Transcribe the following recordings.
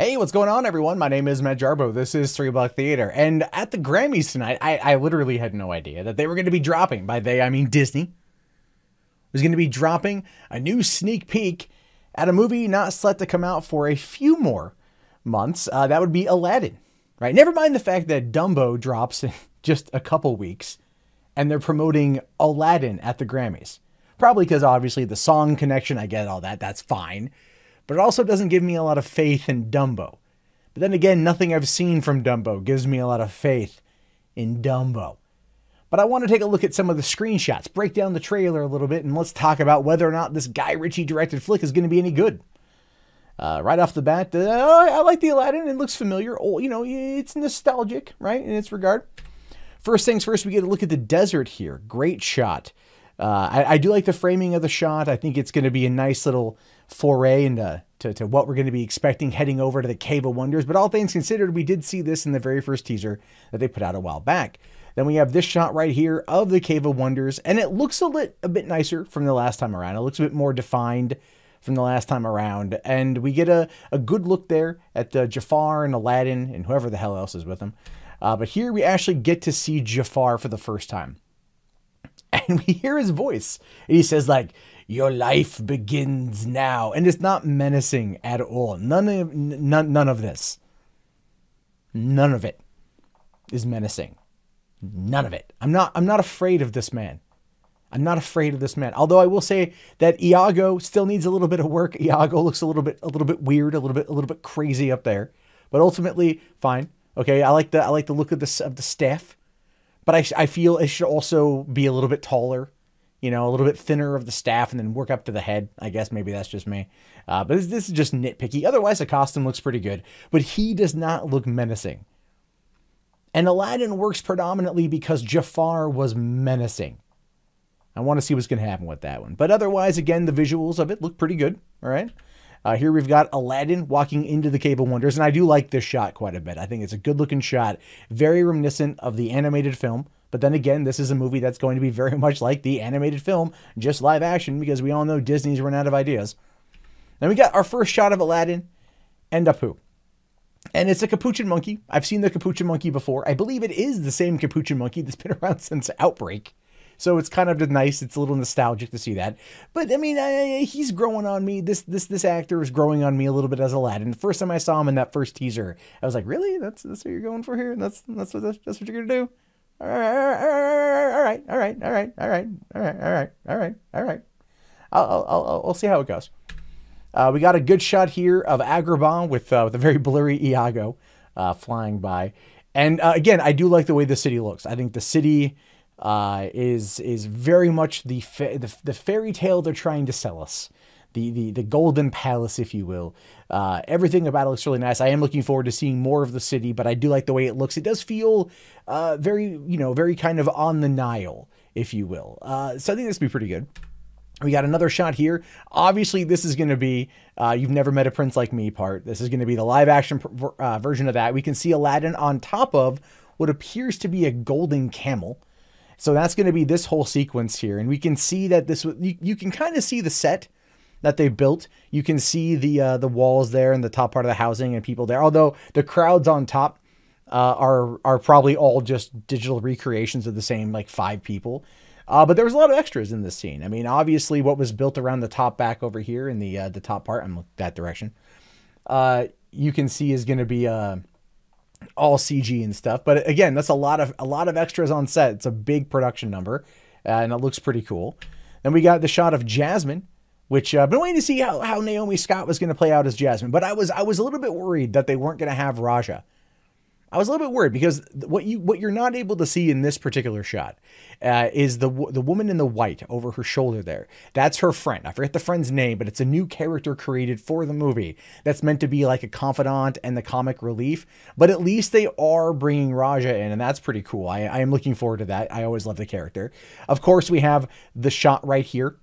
Hey, what's going on, everyone? My name is Matt Jarbo. This is Three Block Theater. And at the Grammys tonight, I literally had no idea that they were going to be dropping, by they, I mean Disney, was going to be dropping a new sneak peek at a movie not set to come out for a few more months. That would be Aladdin, right? Never mind the fact that Dumbo drops in just a couple weeks, and they're promoting Aladdin at the Grammys. Probably because, obviously, the song connection, I get all that, that's fine. But it also doesn't give me a lot of faith in Dumbo. But then again, nothing I've seen from Dumbo gives me a lot of faith in Dumbo. But I want to take a look at some of the screenshots, break down the trailer a little bit, and let's talk about whether or not this Guy Ritchie directed flick is going to be any good. Right off the bat, I like the Aladdin. It looks familiar. Oh, you know, it's nostalgic, right, in its regard. First things first, we get a look at the desert here. Great shot. I do like the framing of the shot. I think it's going to be a nice little foray into to what we're going to be expecting heading over to the Cave of Wonders. But all things considered, we did see this in the very first teaser that they put out a while back. Then we have this shot right here of the Cave of Wonders, and it looks a bit nicer from the last time around. It looks a bit more defined from the last time around, and we get a good look there at Jafar and Aladdin and whoever the hell else is with them. But here we actually get to see Jafar for the first time. And we hear his voice. And he says, like, your life begins now. And it's not menacing at all. None of this. None of it is menacing. None of it. I'm not afraid of this man. I'm not afraid of this man. Although I will say that Iago still needs a little bit of work. Iago looks a little bit weird, a little bit crazy up there. But ultimately, fine. Okay, I like the look of the staff. But I feel it should also be a little bit taller, you know, a little bit thinner of the staff and then work up to the head. I guess maybe that's just me. But this is just nitpicky. Otherwise, the costume looks pretty good. But he does not look menacing. And Aladdin works predominantly because Jafar was menacing. I want to see what's going to happen with that one. But otherwise, again, the visuals of it look pretty good. All right. Here we've got Aladdin walking into the Cave of Wonders, and I do like this shot quite a bit. I think it's a good-looking shot, very reminiscent of the animated film. But then again, this is a movie that's going to be very much like the animated film, just live action, because we all know Disney's run out of ideas. Then we got our first shot of Aladdin and Apu. And it's a capuchin monkey. I've seen the capuchin monkey before. I believe it is the same capuchin monkey that's been around since Outbreak. So it's kind of nice. It's a little nostalgic to see that. But I mean, he's growing on me. This actor is growing on me a little bit as Aladdin. The first time I saw him in that first teaser, I was like, really? That's what you're going for here? That's what you're gonna do? All right. I'll see how it goes. We got a good shot here of Agrabah with a very blurry Iago flying by. And again, I do like the way the city looks. I think the city is very much the fairy tale they're trying to sell us, the golden palace, if you will. Everything about it looks really nice. I am looking forward to seeing more of the city, but I do like the way it looks. It does feel very kind of on the Nile, if you will. So I think this will be pretty good. We got another shot here. Obviously, this is going to be You've Never Met a Prince Like Me part. This is going to be the live action version of that. We can see Aladdin on top of what appears to be a golden camel. So that's going to be this whole sequence here. And we can see that you can kind of see the set that they built. You can see the walls there and the top part of the housing and people there. Although the crowds on top are probably all just digital recreations of the same, like, 5 people. But there was a lot of extras in this scene. I mean, obviously what was built around the top back over here in the top part, I'm looking that direction, you can see is going to be all CG and stuff. But again, that's a lot of extras on set. It's a big production number, and it looks pretty cool. Then we got the shot of Jasmine, which I've been waiting to see how Naomi Scott was going to play out as Jasmine. But I was a little bit worried that they weren't going to have Raja. I was a little bit worried because what you're not able to see in this particular shot is the woman in the white over her shoulder there. That's her friend. I forget the friend's name, but it's a new character created for the movie that's meant to be like a confidant and the comic relief. But at least they are bringing Raja in, and that's pretty cool. I am looking forward to that. I always love the character. Of course, we have the shot right here.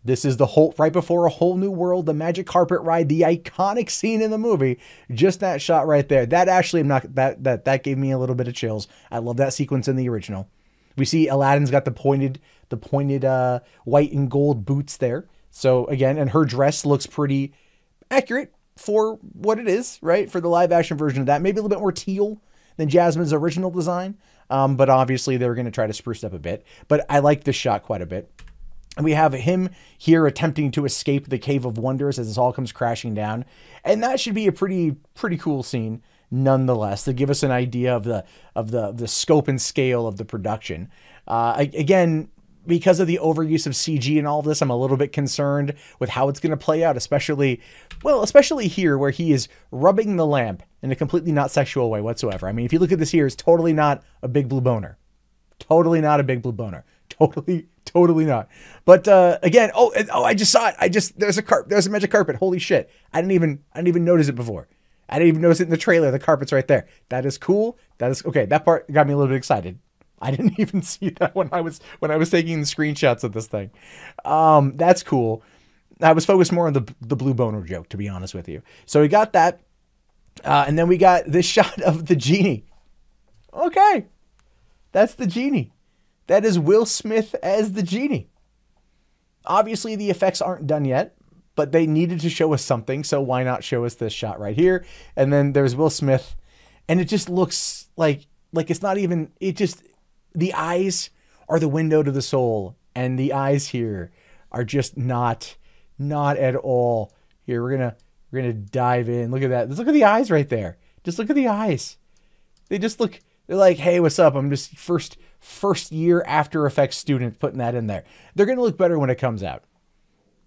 This is right before A Whole New World, the magic carpet ride, the iconic scene in the movie. Just that shot right there. That actually, that gave me a little bit of chills. I love that sequence in the original. We see Aladdin's got the pointed white and gold boots there. So again, and her dress looks pretty accurate. for what it is, right? For the live action version of that, maybe a little bit more teal than Jasmine's original design. But obviously they were going to try to spruce it up a bit. But I like this shot quite a bit. And we have him here attempting to escape the Cave of Wonders as this all comes crashing down. And that should be a pretty cool scene nonetheless, to give us an idea of the scope and scale of the production. Again, because of the overuse of CG and all of this, I'm a little bit concerned with how it's going to play out, especially here where he is rubbing the lamp in a completely not sexual way whatsoever. I mean, if you look at this here, it's totally not a big blue boner. Totally not a big blue boner. Totally not. But again, I just saw it. There's a magic carpet. Holy shit. I didn't even notice it before. I didn't even notice it in the trailer. The carpet's right there. That is cool. That is okay. That part got me a little bit excited. I didn't even see that when I was taking the screenshots of this thing. That's cool. I was focused more on the blue boner joke, to be honest with you. So we got that. And then we got this shot of the genie. Okay. That's the genie. That is Will Smith as the genie. Obviously, the effects aren't done yet, but they needed to show us something, so why not show us this shot right here? And then there's Will Smith, and it just looks like it's not even, the eyes are the window to the soul, and the eyes here are just not at all. Here, we're gonna dive in. Look at that. Let's look at the eyes right there. Just look at the eyes. They're like, hey, what's up? I'm just first year After Effects student putting that in there. They're going to look better when it comes out.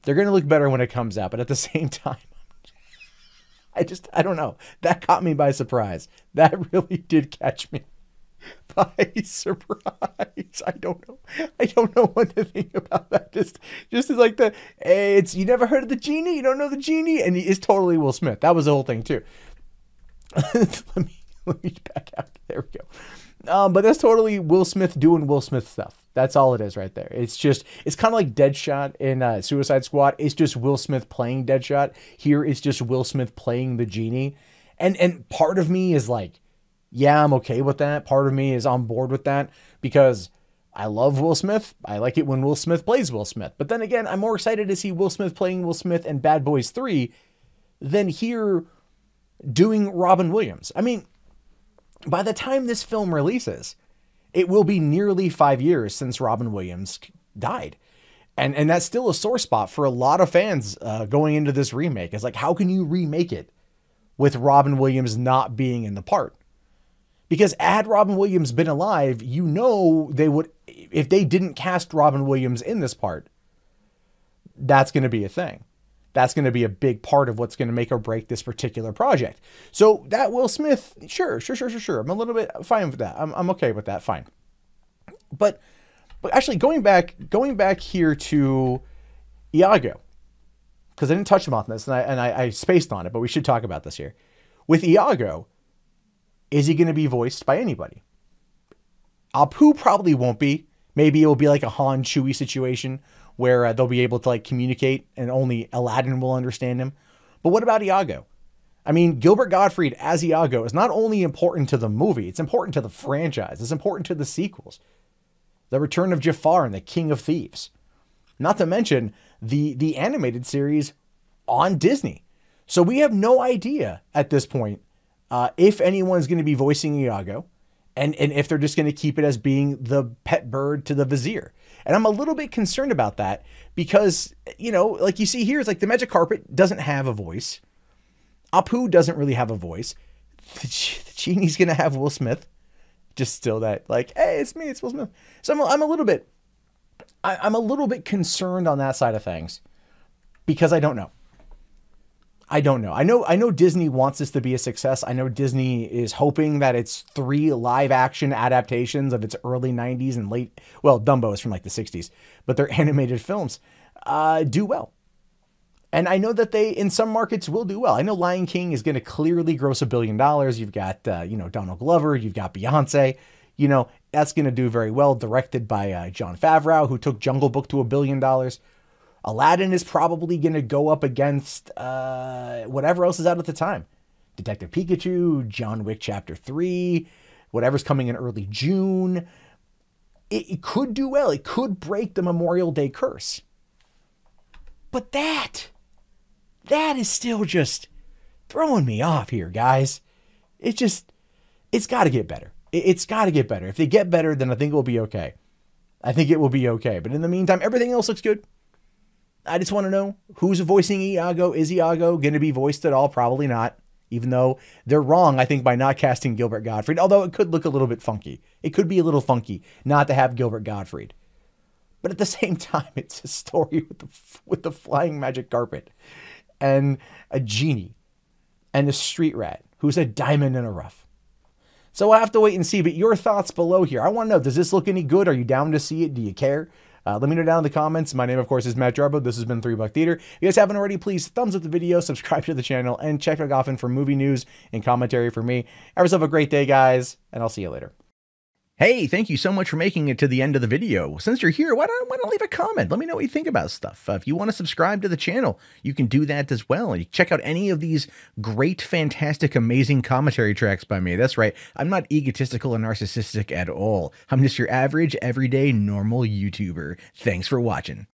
But at the same time, I don't know. That caught me by surprise. That really did catch me by surprise. I don't know what to think about that. Just as like you never heard of the genie? You don't know the genie? And it's totally Will Smith. That was the whole thing too. Let me back out. There we go. But that's totally Will Smith doing Will Smith stuff. That's all it is right there. It's kind of like Deadshot in Suicide Squad. It's just Will Smith playing Deadshot. Here it's just Will Smith playing the genie. And part of me is like, yeah, I'm okay with that. Part of me is on board with that because I love Will Smith. I like it when Will Smith plays Will Smith. But then again, I'm more excited to see Will Smith playing Will Smith in Bad Boys 3 than here doing Robin Williams. I mean, by the time this film releases, it will be nearly 5 years since Robin Williams died. And that's still a sore spot for a lot of fans going into this remake. It's like, how can you remake it with Robin Williams not being in the part? Because had Robin Williams been alive, you know they would, if they didn't cast Robin Williams in this part, that's going to be a thing. That's going to be a big part of what's going to make or break this particular project. So that Will Smith, sure. I'm a little bit fine with that. I'm okay with that. Fine. But actually going back here to Iago, because I didn't touch him on this and I spaced on it, but we should talk about this here. With Iago, is he going to be voiced by anybody? Apu probably won't be. Maybe it will be like a Han Chewie situation where they'll be able to like communicate and only Aladdin will understand him. But what about Iago? I mean, Gilbert Gottfried as Iago is not only important to the movie, it's important to the franchise. It's important to the sequels. The Return of Jafar and the King of Thieves. Not to mention the animated series on Disney. So we have no idea at this point if anyone's going to be voicing Iago and if they're just going to keep it as being the pet bird to the vizier. And I'm a little bit concerned about that because, you know, like you see here, it's like the magic carpet doesn't have a voice. Apu doesn't really have a voice. The genie's going to have Will Smith. Just still that like, hey, it's me, it's Will Smith. So I'm a little bit concerned on that side of things because I don't know. I know Disney wants this to be a success. I know Disney is hoping that it's 3 live action adaptations of its early 90s and late, well, Dumbo is from like the 60s, but their animated films do well. And I know that they, in some markets, will do well. I know Lion King is going to clearly gross $1 billion. You've got, Donald Glover, you've got Beyonce, that's going to do very well. Directed by Jon Favreau, who took Jungle Book to $1 billion. Aladdin is probably going to go up against whatever else is out at the time. Detective Pikachu, John Wick Chapter 3, whatever's coming in early June. It could do well. It could break the Memorial Day curse. But that is still just throwing me off here, guys. It's got to get better. It's got to get better. If they get better, then I think it will be okay. I think it will be okay. But in the meantime, everything else looks good. I just want to know who's voicing Iago. Is Iago going to be voiced at all? Probably not. Even though they're wrong, I think, by not casting Gilbert Gottfried. Although it could look a little bit funky. It could be a little funky not to have Gilbert Gottfried. But at the same time, it's a story with the flying magic carpet and a genie and a street rat who's a diamond in a rough. So we'll have to wait and see. But your thoughts below here. I want to know, does this look any good? Are you down to see it? Do you care? Let me know down in the comments. My name, of course, is Matt Jarbo. This has been $3 Theater. If you guys haven't already, please thumbs up the video, subscribe to the channel, and check back often for movie news and commentary from me. Have yourself a great day, guys, and I'll see you later. Hey, thank you so much for making it to the end of the video. Since you're here, why don't leave a comment? Let me know what you think about stuff. If you want to subscribe to the channel, you can do that as well. You check out any of these great, fantastic, amazing commentary tracks by me. That's right. I'm not egotistical or narcissistic at all. I'm just your average, everyday, normal YouTuber. Thanks for watching.